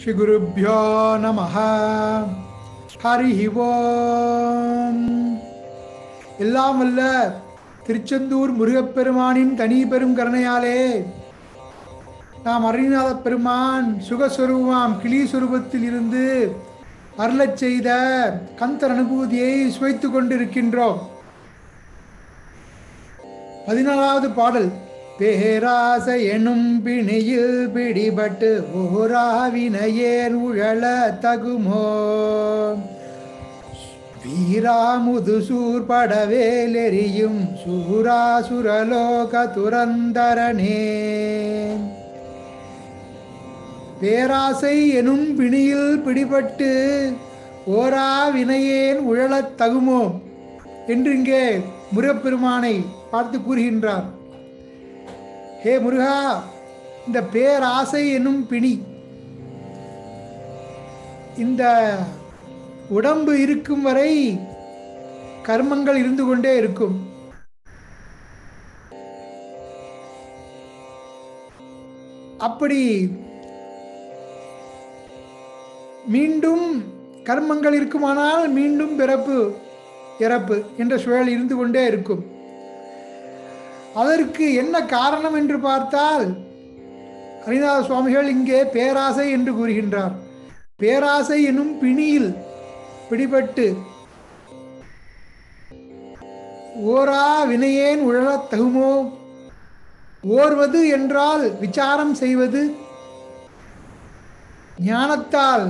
ஸ்ரீ குருப்யோ நமஹ. ஹரி ஓம். எல்லாம் வல்ல திருச்செந்தூர் முருகப்பெருமானின் தனி பெரும் கருணையாலே நாம் அருணாத பெருமான் சுகஸ்வரூபமாம் கிளி சுரூபத்தில் இருந்து அருளச் செய்த கந்தர் அனுபூதியை சுவைத்து கொண்டிருக்கின்றோம். 14வது பாடல். பேராசை எனும் பிணியில் பிடிபட்டு ஓராவினையேன் உழல தகுமோ, வீராமுது சூர்படவேலெறியும் சூராசுரலோக துரந்தரனே. பேராசை எனும் பிணியில் பிடிபட்டு ஓரா வினையேன் உழலத் தகுமோ என்று இங்கே முருகப்பெருமானை பார்த்து கூறுகின்றார். ஹே முருகா, இந்த பேராசை என்னும் பிணி, இந்த உடம்பு இருக்கும் வரை கர்மங்கள் இருந்து கொண்டே இருக்கும். அப்படி மீண்டும் கர்மங்கள் இருக்குமானால் மீண்டும் பிறப்பு இறப்பு என்ற சூழல் இருந்து கொண்டே இருக்கும். அதற்கு என்ன காரணம் என்று பார்த்தால் அருணாத சுவாமிகள் இங்கே பேராசை என்று கூறுகின்றார். பேராசை எனும் பிணியில் பிடிபட்டு ஓரா வினையேன் உழலத் தகுமோ. ஓர்வது என்றால் விசாரம் செய்வது, ஞானத்தால்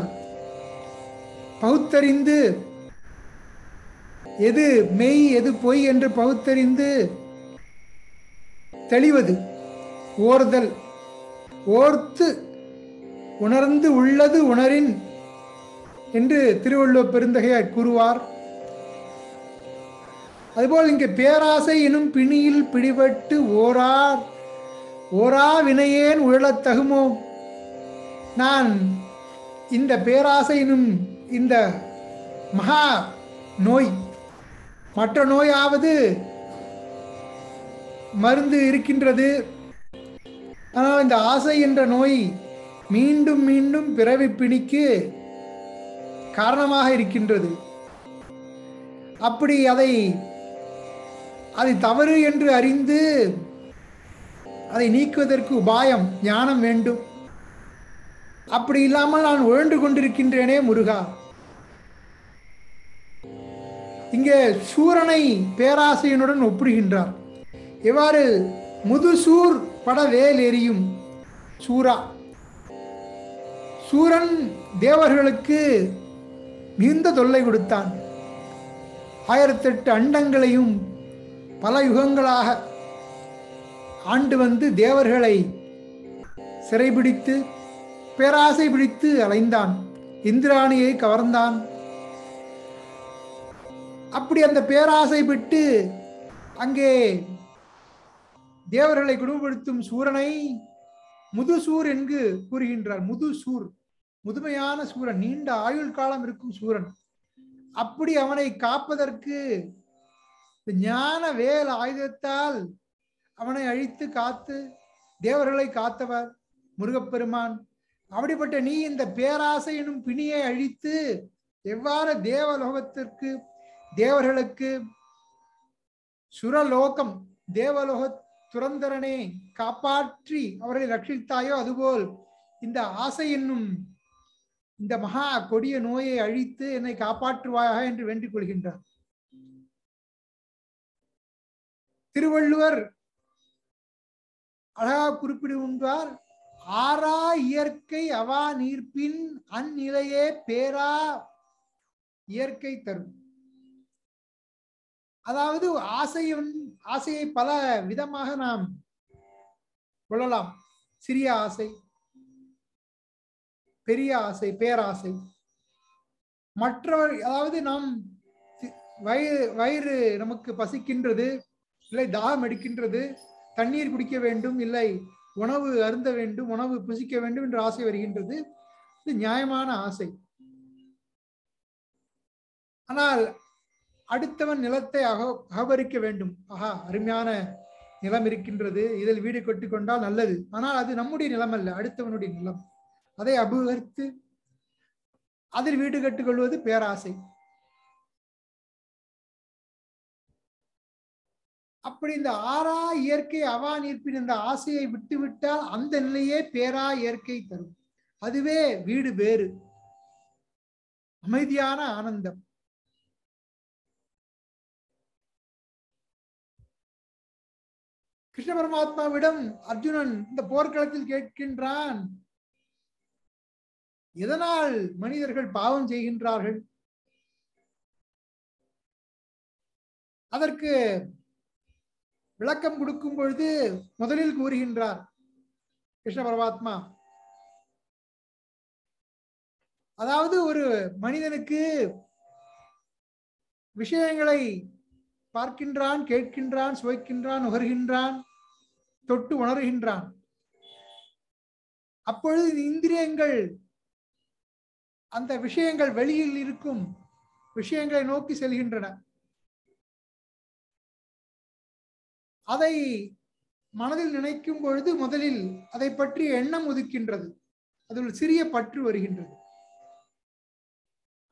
பகுத்தறிந்து எது மெய் எது பொய் என்று பகுத்தறிந்து தெளிவது. ஓர்தல், ஓர்த்து உணர்ந்து உள்ளது உணரின் என்று திருவள்ளுவர் பெருந்தகையார் கூறுவார். அதுபோல் இங்கே பேராசை எனும் பிணியில் பிடிபட்டு ஓரா வினையேன் உழலத் தகுமோ. நான் இந்த பேராசை எனும் இந்த மகா நோய், மற்ற நோயாவது மருந்து இருக்கின்றது, ஆனால் இந்த ஆசை என்ற நோய் மீண்டும் மீண்டும் பிறவி பிணிக்கு காரணமாக இருக்கின்றது. அப்படி அதை தவறு என்று அறிந்து அதை நீக்குவதற்கு உபாயம் ஞானம் வேண்டும். அப்படி இல்லாமல் நான் உழன்று கொண்டிருக்கின்றேனே முருகா. இங்கே சூரனை பேராசையனுடன் ஒப்பிடுகின்றார். எவ்வாறு முதுசூர் படவேல் எறியும் சூரா. சூரன் தேவர்களுக்கு மிகுந்த தொல்லை கொடுத்தான். 1008 அண்டங்களையும் பல யுகங்களாக ஆண்டு வந்து தேவர்களை சிறைபிடித்து பேராசை பிடித்து அலைந்தான். இந்திராணியை கவர்ந்தான். அப்படி அந்த பேராசை விட்டு அங்கே தேவர்களை குணப்படுத்தும் சூரனை முதுசூர் என்று கூறுகின்றார். முதுசூர், முதுமையான சூரன், நீண்ட ஆயுள் காலம் இருக்கும் சூரன். அப்படி அவனை காப்பதற்கு ஞான வேல் ஆயுதத்தால் அவனை அழித்து காத்து தேவர்களை காத்தவர் முருகப்பெருமான். அப்படிப்பட்ட நீ இந்த பேராசை எனும் பிணியை அழித்து எவ்வாறு தேவலோகத்திற்கு தேவர்களுக்கு சுரலோகம் தேவலோக துரந்தரனே காப்பாற்றி அவர்களை ரட்சித்தாயோ, அதுபோல் இந்த ஆசை என்னும் இந்த மகா கொடிய நோயை அழித்து என்னை காப்பாற்றுவாயாக என்று வேண்டிக் கொள்கின்றார். திருவள்ளுவர் அழகாக குறிப்பிடுகின்றார். ஆறா இயற்கை அவா நீர்ப்பின் அந்நிலையே பேரா இயற்கை தரும். அதாவது ஆசையை பல விதமாக நாம் கொள்ளலாம். சிறிய ஆசை, பெரிய ஆசை, பேராசை. மற்றவர், அதாவது நாம் வயிறு நமக்கு பசிக்கின்றது, இல்லை தாகம் எடுக்கின்றது, தண்ணீர் குடிக்க வேண்டும், இல்லை உணவு அருந்த வேண்டும், உணவு புசிக்க வேண்டும் என்ற ஆசை வருகின்றது. இது நியாயமான ஆசை. ஆனால் அடுத்தவன் நிலத்தை அபகரிக்க வேண்டும். ஆஹா, அருமையான நிலம் இருக்கின்றது, இதில் வீடு கட்டி கொண்டால் நல்லது. ஆனால் அது நம்முடைய நிலம் அல்ல, அடுத்தவனுடைய நிலம். அதை அபகரித்து அதில் வீடு கட்டுக்கொள்வது பேராசை. அப்படி இந்த ஆறா இயற்கை அவா நீர்ப்பின் இந்த ஆசையை விட்டுவிட்டால் அந்த நிலையே பேரா இயற்கை தரும். அதுவே வீடு வேறு, அமைதியான ஆனந்தம். கிருஷ்ண பரமாத்மாவிடம் அர்ஜுனன் இந்த போர்க்களத்தில் கேட்கின்றான், எதனால் மனிதர்கள் பாவம் செய்கின்றார்கள்? அதற்கு விளக்கம் கொடுக்கும் பொழுது முதலில் கூறுகின்றார் கிருஷ்ண பரமாத்மா, அதாவது ஒரு மனிதனுக்கு விஷயங்களை பார்க்கின்றான், கேட்கின்றான், சுவைக்கின்றான், நுகர்கின்றான், தொட்டு உணர்கின்றான். அப்பொழுது இந்திரியங்கள் அந்த விஷயங்கள் வெளியில் இருக்கும் விஷயங்களை நோக்கி செல்கின்றன. அதை மனதில் நினைக்கும் பொழுது முதலில் அதை பற்றி எண்ணம் உதிக்கின்றது. அதில் சிறிய பற்று வருகின்றது.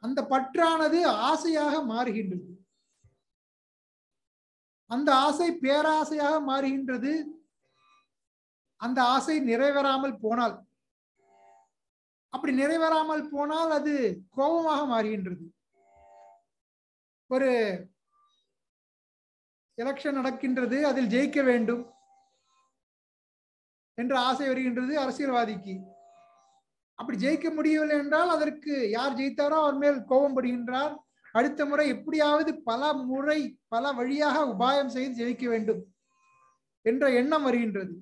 அந்த பற்றானது ஆசையாக மாறுகின்றது. அந்த ஆசை பேராசையாக மாறுகின்றது. அந்த ஆசை நிறைவேறாமல் போனால், அப்படி நிறைவேறாமல் போனால் அது கோபமாக மாறுகின்றது. ஒரு எலெக்ஷன் நடக்கின்றது, அதில் ஜெயிக்க வேண்டும் என்ற ஆசை வருகின்றது அரசியல்வாதிக்கு. அப்படி ஜெயிக்க முடியவில்லை என்றால் அதற்கு யார் ஜெயித்தாரோ அவர் மேல் கோபம் படுகின்றார். அடுத்த முறை எப்படியாவது பல முறை பல வழியாக உபாயம் செய்து ஜெயிக்க வேண்டும் என்ற எண்ணம் வருகின்றது.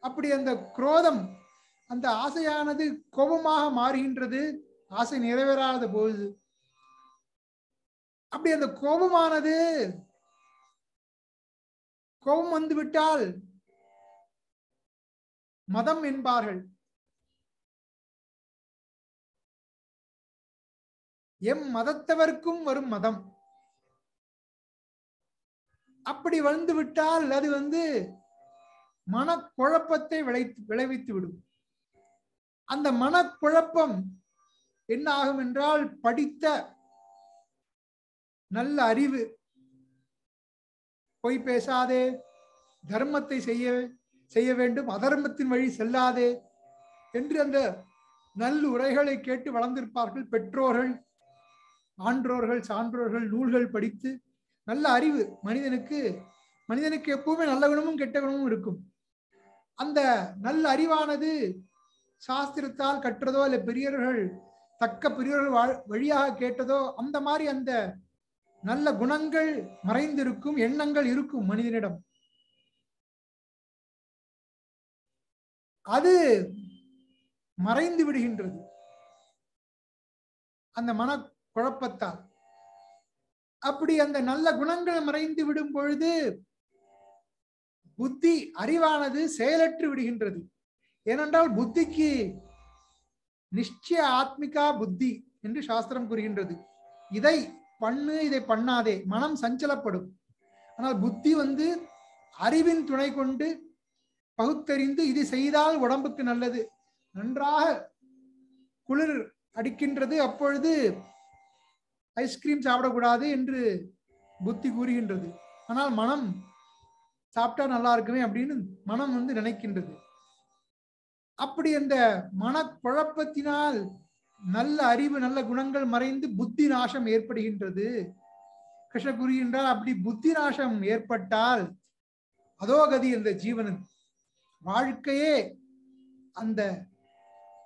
அப்படி அந்த குரோதம், அந்த ஆசையானது கோபமாக மாறுகின்றது ஆசை நிறைவேறாத போது. அப்படி அந்த கோபமானது, கோபம் வந்துவிட்டால் மதம் என்பார்கள். எம் மதத்தவர்க்கும் வரும் மதம். அப்படி வந்து விட்டால் அது மனக்குழப்பத்தை விளைவித்து விடும். அந்த மனக்குழப்பம் என்ன ஆகும் என்றால், படித்த நல்ல அறிவு, பொய் பேசாதே, தர்மத்தை செய்ய வேண்டும், அதர்மத்தின் வழி செல்லாதே என்று அந்த நல்ல உரைகளை கேட்டு வளர்ந்திருப்பார்கள் பெற்றோர்கள், ஆன்றோர்கள், சான்றோர்கள், நூல்கள் படித்து நல்ல அறிவு. மனிதனுக்கு எப்பவுமே நல்ல குணமும் கெட்ட குணமும் இருக்கும். அந்த நல்ல அறிவானது சாஸ்திரத்தால் கற்றதோ இல்லை பெரியவர்கள் வழியாக கேட்டதோ, அந்த மாதிரி அந்த நல்ல குணங்கள் மறைந்திருக்கும், எண்ணங்கள் இருக்கும் மனிதனிடம். அது மறைந்து விடுகின்றது அந்த மனக்குழப்பத்தால். அப்படி அந்த நல்ல குணங்கள் மறைந்து விடும் பொழுது புத்தி, அறிவானது செயலற்று விடுகின்றது. ஏனென்றால் புத்திக்கு நிச்சய ஆத்மிகா புத்தி என்று சாஸ்திரம் கூறுகின்றது. இதை பண்ணு, இதை பண்ணாதே, மனம் சஞ்சலப்படும். ஆனால் புத்தி அறிவின் துணை கொண்டு பகுத்தறிந்து இது செய்தால் உடம்புக்கு நல்லது, நன்றாக குளிர் அடிக்கின்றது, அப்பொழுது ஐஸ்கிரீம் சாப்பிடக்கூடாது என்று புத்தி கூறுகின்றது. ஆனால் மனம் சாப்பிட்டா நல்லா இருக்குமே அப்படின்னு மனம் நினைக்கின்றது. அப்படி அந்த மனக்குழப்பத்தினால் நல்ல அறிவு, நல்ல குணங்கள் மறைந்து புத்தி நாசம் ஏற்படுகின்றது. கிருஷ்ணர் கூறுகின்றார், அப்படி புத்தி நாசம் ஏற்பட்டால் அதோகதி அந்த ஜீவனின் வாழ்க்கையே, அந்த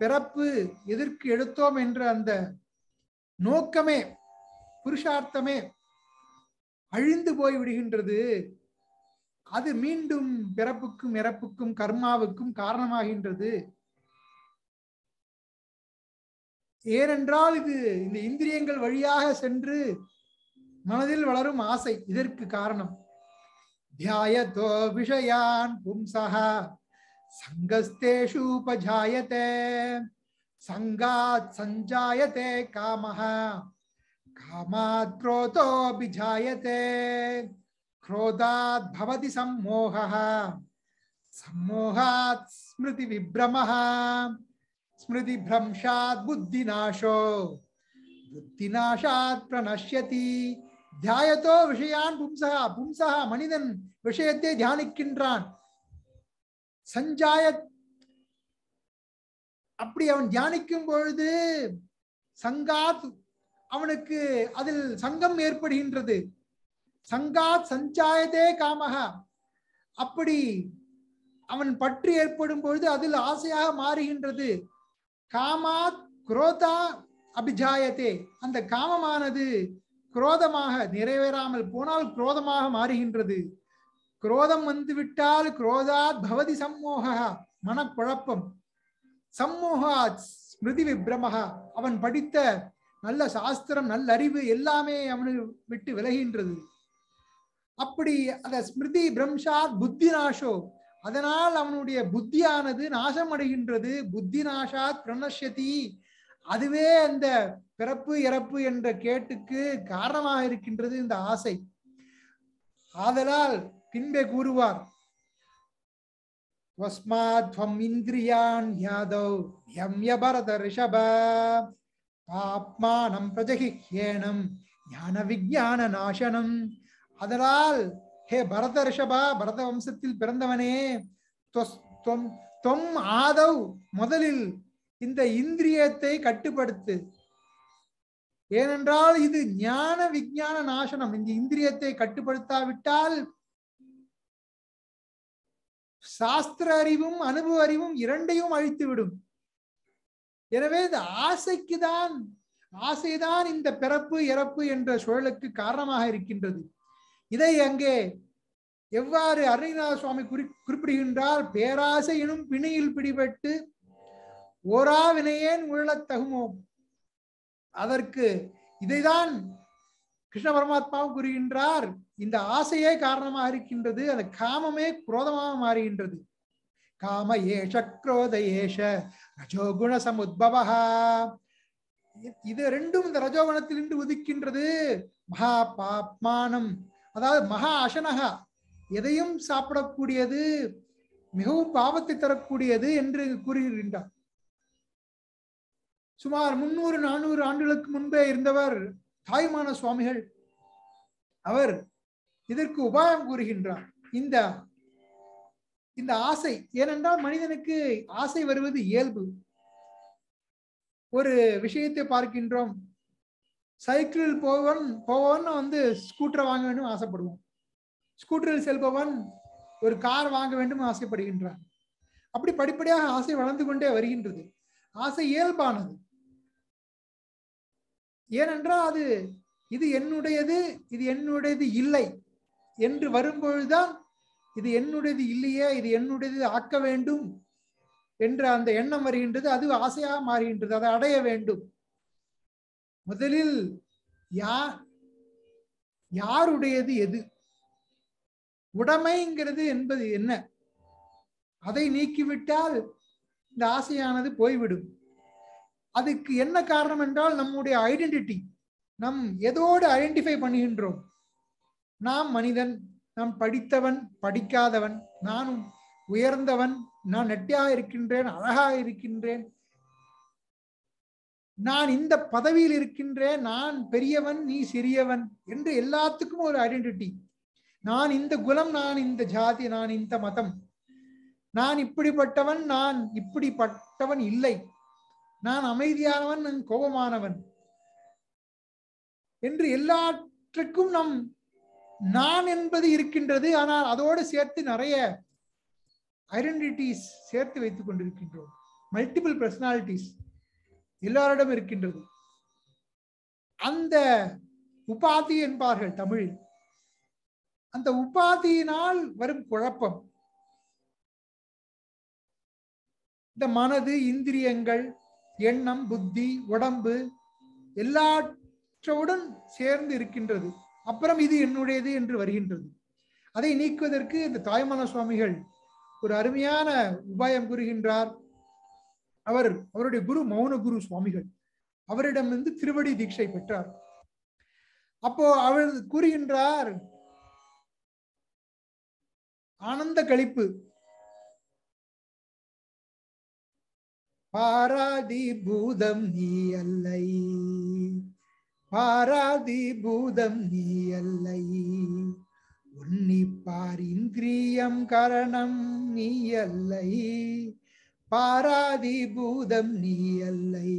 பிறப்பு எதற்கு எடுத்தோம் என்ற அந்த நோக்கமே, புருஷார்த்தமே அழிந்து போய் விடுகின்றது. அது மீண்டும் பிறப்புக்கும் இறப்புக்கும் கர்மாவுக்கும் காரணமாகின்றது. ஏனென்றால் இது இந்த இந்திரியங்கள் வழியாக சென்று மனதில் வளரும் ஆசை இதற்கு காரணம். தியாயதோ விஷயான் பும்சஹ சங்கஸ்தேஷு உபஜாயதே சங்காத் சஞ்சாயதே காமஹ காமாத் க்ரோதோ பிஜாயதே क्रोधात् भवति सम्मोहः सम्मोहात् स्मृति विभ्रमः ஸ்மிருதி பிரம்ஷாத் புத்திநாசோ புத்திநாசாத் பிரணஷ்யதி தியாயத்தோ விஷயான் பும்சா பும்சா மனிதன் விஷயத்தை தியானிக்கின்றான் சஞ்சாய அப்படி அவன் தியானிக்கும் பொழுது சங்காத் அவனுக்கு அதில் சங்கம் ஏற்படுகின்றது சங்காத் சஞ்சாயதே காமஹ அப்படி அவன் பற்று ஏற்படும் பொழுது அதில் ஆசையாக மாறுகின்றது காமாத் குரோதா அபிஜாயத்தே அந்த காமமானது குரோதமாக நிறைவேறாமல் போனால் குரோதமாக மாறுகின்றது குரோதம் வந்துவிட்டால் குரோதாத் பவதி சம்மோக மனக்குழப்பம் சம்மோகாத் ஸ்மிருதி விப்ரமஹ அவன் படித்த நல்ல சாஸ்திரம் நல்ல அறிவு எல்லாமே அவனை விட்டு விலகின்றது அப்படி அந்த ஸ்மிருதி பிரம்ஷாத் புத்தி நாசோ அதனால் அவனுடைய புத்தியானது நாசம் அடைகின்றது புத்தி நாசாத் பிரணஷ்யதி அதுவே அந்த பிறப்பு இறப்பு என்ற கேட்டுக்கு காரணமாக இருக்கின்றது இந்த ஆசை ஆதலால் பின்பே கூறுவார் வஸ்மாத்வம் இந்திரியான் யாதவ் யம்ய பரத ரிஷப ஆத்மானம் பிரஜகிஹ்யேனம் ஞான விஞ்ஞான நாசனம் அதனால் ஹே பரத ரிஷபா பரத வம்சத்தில் பிறந்தவனே தொம் ஆதவ் முதலில் இந்த இந்திரியத்தை கட்டுப்படுத்து ஏனென்றால் இது ஞான விஞ்ஞான நாசனம் இந்த இந்திரியத்தை கட்டுப்படுத்தாவிட்டால் சாஸ்திர அறிவும் அனுபவ அறிவும் இரண்டையும் அழித்துவிடும் எனவே இந்த ஆசைதான் இந்த பிறப்பு இறப்பு என்ற சூழலுக்கு காரணமாக இருக்கின்றது இதை அங்கே எவ்வாறு அருணகிரிநாத சுவாமி குறிப்பிடுகின்றார் பேராசை எனும் பிணியில் பிடிபட்டு ஓரா வினையேன் உழத் தகுமோ அதற்கு இதைதான் கிருஷ்ண பரமாத்மாவும் கூறுகின்றார் இந்த ஆசையே காரணமாக இருக்கின்றது அந்த காமமே குரோதமாக மாறுகின்றது காம ஏஷ குரோத ஏஷ ரஜோகுண சமுத்பவஹ இது ரெண்டும் இந்த ரஜோகுணத்திலிருந்து உதிக்கின்றது மகா பாப்மானம் அதாவது மகா அசனகா எதையும் சாப்பிடக்கூடியது மிகவும் பாவத்தை தரக்கூடியது என்று கூறுகின்றார் சுமார் 300-400 ஆண்டுகளுக்கு முன்பே இருந்தவர் தாய்மான சுவாமிகள் அவர் இதற்கு உபாயம் கூறுகின்றார் இந்த ஆசை ஏனென்றால் மனிதனுக்கு ஆசை வருவது இயல்பு ஒரு விஷயத்தை பார்க்கின்றோம் சைக்கிளில் போவன் வந்து ஸ்கூட்டர் வாங்க வேண்டும் ஆசைப்படுவோம் ஸ்கூட்டரில் செல்பவன் ஒரு கார் வாங்க வேண்டும் ஆசைப்படுகின்றான் அப்படி படிப்படியாக ஆசை வளர்ந்து கொண்டே வருகின்றது ஆசை இயல்பானது ஏனென்றால் இது என்னுடையது இல்லை என்று வரும்பொழுதுதான் இது என்னுடையது இல்லையே இது என்னுடையது ஆக்க வேண்டும் என்ற அந்த எண்ணம் வருகின்றது அது ஆசையாக மாறுகின்றது அதை அடைய வேண்டும் முதலில் யாருடையது எது உடைமைங்கிறது என்பது என்ன அதை நீக்கிவிட்டால் இந்த ஆசையானது போய்விடும் அதுக்கு என்ன காரணம் என்றால் நம்முடைய ஐடென்டிட்டி நம் எதோடு ஐடென்டிஃபை பண்ணுகின்றோம் நாம் மனிதன் நாம் படித்தவன் படிக்காதவன் நான் உயர்ந்தவன் நான் நெட்டியாக இருக்கின்றேன் அழகாக இருக்கின்றேன் நான் இந்த பதவியில் இருக்கின்றேன் நான் பெரியவன் நீ சிறியவன் என்று எல்லாத்துக்கும் ஒரு ஐடென்டிட்டி நான் இந்த குலம் நான் இந்த ஜாதி நான் இந்த மதம் நான் இப்படிப்பட்டவன் நான் இப்படிப்பட்டவன் இல்லை நான் அமைதியானவன் நான் கோபமானவன் என்று எல்லாற்றுக்கும் நான் என்பது இருக்கின்றது ஆனால் அதோடு சேர்த்து நிறைய ஐடென்டிட்டிஸ் சேர்த்து வைத்துக் கொண்டிருக்கின்றோம் மல்டிபிள் பர்சனாலிட்டிஸ் எல்லாரிடம் இருக்கின்றது அந்த உபாதி என்பார்கள் தமிழில் அந்த உபாதியினால் வரும் குழப்பம் இந்த மனது இந்திரியங்கள் எண்ணம் புத்தி உடம்பு எல்லாற்றவுடன் சேர்ந்து இருக்கின்றது அப்புறம் இது என்னுடையது என்று வருகின்றது அதை நீக்குவதற்கு இந்த தாய்மான சுவாமிகள் ஒரு அருமையான உபாயம் கூறுகின்றார் அவருடைய குரு மௌன குரு சுவாமிகள் அவரிடமிருந்து திருவடி தீட்சை பெற்றார் அப்போ அவர் கூறுகின்றார் ஆனந்த களிப்பு பாராதி பூதம் நீ அல்லை, பாராதி பூதம் நீ அல்லை, உன்னிப்பார் இந்திரியம் கரணம் நீ அல்லை, பாராதி பூதம் நீ அல்லை,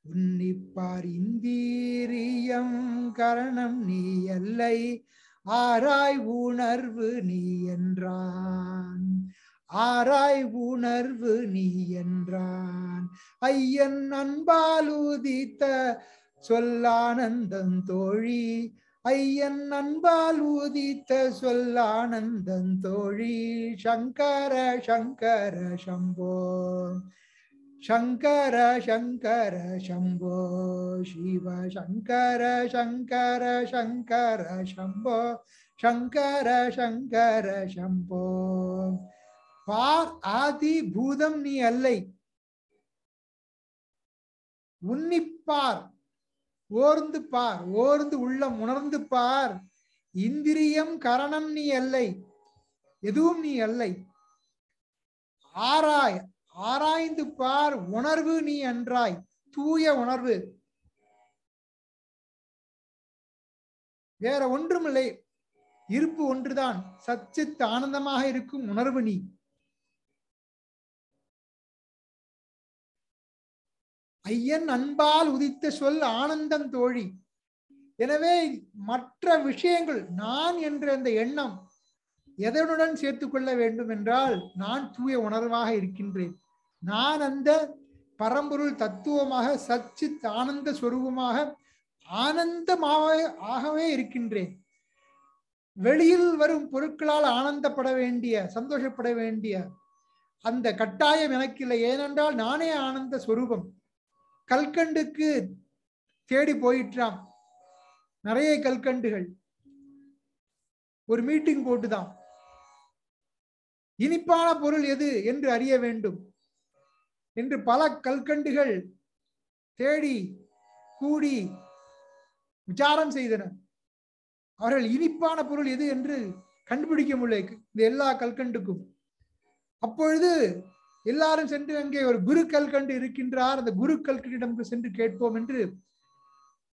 உன்னிப்பார் இந்திரியம் கரணம் நீ அல்லை, ஆராய் உணர்வு நீ என்றான், ஆராய் உணர்வு நீ என்றான். ஐயன் அன்பால் உதித்த சொல்லானந்தம் தோழி, ஐயன் அன்பால் உதித்த சொல்லானந்தம் தோழி, சங்கர சங்கர சம்போ, சங்கர சங்கர சம்போ, சிவ சங்கர சங்கர சங்கர சம்போ, சங்கர சங்கர சம்போ. பார் ஆதி பூதம் நீ அல்லை, உன்னிப்பார் ஓர்ந்து பார், ஓர்ந்து உள்ளம் உணர்ந்து பார், இந்திரியம் கரணம் நீ அல்லை, எதுவும் நீ அல்லை, ஆராய் ஆராய்ந்து பார், உணர்வு நீ என்றாய், தூய உணர்வு, வேற ஒன்றுமில்லை, இருப்பு ஒன்றுதான், சச்சித் ஆனந்தமாக இருக்கும் உணர்வு நீ. ஐயன் அன்பால் உதித்த சொல் ஆனந்தம் தோழி. எனவே மற்ற விஷயங்கள் நான் என்ற அந்த எண்ணம் எதனுடன் சேர்த்துக் கொள்ள வேண்டும் என்றால், நான் தூய உணர்வாக இருக்கின்றேன், நான் அந்த பரம்பொருள் தத்துவமாக சச்சித் ஆனந்த ஸ்வரூபமாக ஆகவே இருக்கின்றேன். வெளியில் வரும் பொருட்களால் ஆனந்தப்பட வேண்டிய, சந்தோஷப்பட வேண்டிய அந்த கட்டாயம் எனக்கு இல்லை. ஏனென்றால் நானே ஆனந்த ஸ்வரூபம். கல்கண்டுக்கு தேடி போயிட்டான் நிறைய கல்கண்டுகள், ஒரு மீட்டிங் போட்டுதான் இனிப்பான பொருள் எது என்று அறிய வேண்டும் என்று பல கல்கண்டுகள் தேடி கூடி விசாரம் செய்தனர். அவர்கள் இனிப்பான பொருள் எது என்று கண்டுபிடிக்க முடியல இந்த எல்லா கல்கண்டுக்கும். அப்பொழுது எல்லாரும் சென்று அங்கே ஒரு குரு கல்கண்டு இருக்கின்றார், அந்த குரு கல்கண்டிடம் சென்று கேட்போம் என்று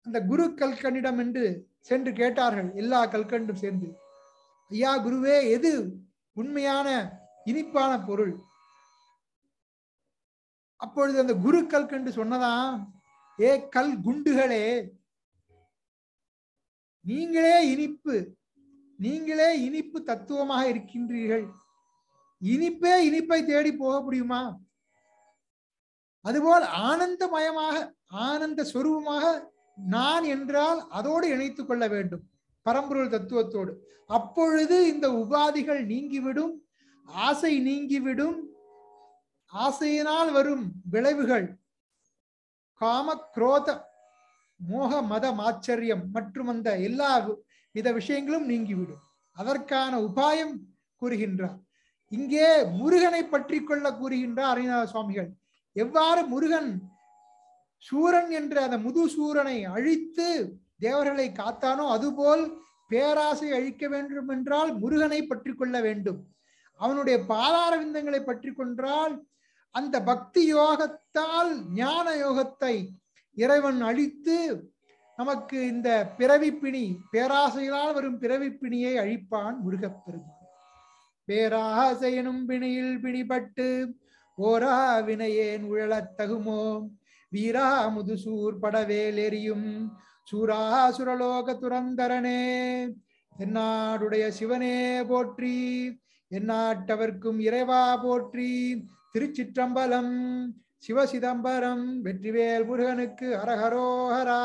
அந்த குரு கல்கண்டிடம் என்று சென்று கேட்டார்கள் எல்லா கல்கண்டும் சேர்ந்து. ஐயா குருவே, எது உண்மையான இனிப்பான பொருள்? அப்பொழுது அந்த குரு கல்கண்டு சொன்னதாம், ஏ கல் குண்டுகளே, நீங்களே இனிப்பு தத்துவமாக இருக்கின்றீர்கள். இனிப்பே இனிப்பை தேடி போக முடியுமா? அதுபோல் ஆனந்தமயமாக ஆனந்த ஸ்வரூபமாக நான் என்றால் அதோடு இணைத்துக் கொள்ள வேண்டும் பரம்பொருள் தத்துவத்தோடு. அப்பொழுது இந்த உபாதிகள் நீங்கிவிடும், ஆசை நீங்கிவிடும். ஆசையினால் வரும் விளைவுகள் காம குரோத மோக மத ஆச்சரியம் மற்றும் அந்த எல்லா வித விஷயங்களும் நீங்கிவிடும். அதற்கான உபாயம் கூறுகின்றார். இங்கே முருகனை பற்றி கொள்ள கூறுகின்றார் அருணாத சுவாமிகள். எவ்வாறு முருகன் சூரன் என்ற அந்த முது சூரனை அழித்து தேவர்களை காத்தானோ அதுபோல் பேராசை அழிக்க வேண்டும் என்றால் முருகனை பற்றி கொள்ள வேண்டும். அவனுடைய பாதார விந்தங்களை பற்றி கொண்டால் அந்த பக்தி யோகத்தால் ஞான யோகத்தை இறைவன் அழித்து நமக்கு இந்த பிறவிப்பிணி, பேராசையினால் வரும் பிறவிப்பிணியை அழிப்பான் முருகப்பெருமான். பேராசையனும் பிணியில் பிணிபட்டு ஓரா வினையேன் உழலத் தகுமோ, வீரா முதுசூர் படவேல் எரியும் சூராசுரலோக துரந்தரனே, தென்னாடுடைய சிவனே போற்றி, எந்நாட்டவர்க்கும் இறைவா போற்றி. திருச்சிற்றம்பலம். சிவசிதம்பரம். வெற்றிவேல் முருகனுக்கு அரஹரோஹரா.